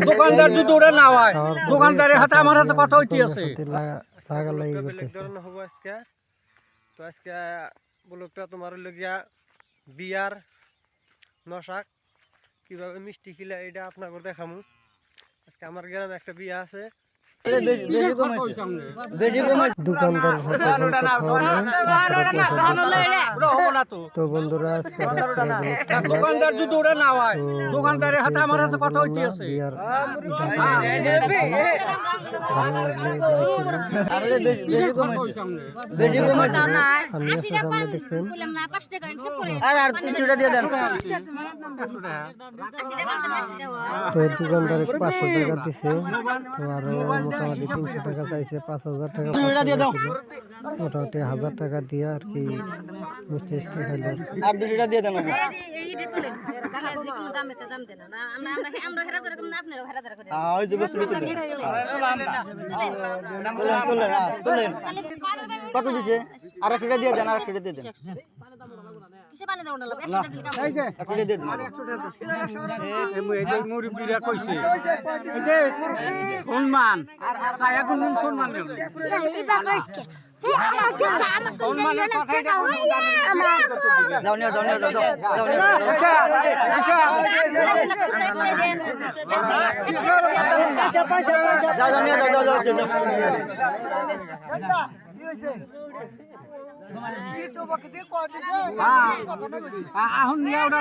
দোকানদার যদি ওটা না হয় দোকানদারের হাতে আমার হাতে কথা হইতে আছে। তো আজকে ব্লগটা তোমার লগিয়া বিয়ার নশাক কিভাবে মিষ্টি খিলা এটা আপনাকে দেখামু। আজকে আমার গ্রামে একটা বিয়া আছে। তো বন্ধুরা দোকানদার যদি ওটা না হয় দোকানদারের হাতে আমার হাতে কথা হইতে আছে। তো দোকানদারে 500 টাকা দিছে, তো আরো মোটামুটি 300 টাকা চাইছে, 5000 টাকা মোটামুটি 1000 টাকা দিয়ে আর কি মিষ্টি খাইলো। আর 200 টাকা দিয়ে দেন। কত দিছে? আর 100 টাকা দিয়ে দেন, আর 100 টাকা দিয়ে দেন। মুরব্বীরা কইছে এই যে সম্মান ছায়া কোন সম্মান দেব সম্মানের কথাই যাও নিয়ে যাও এখন নিয়ে ওটা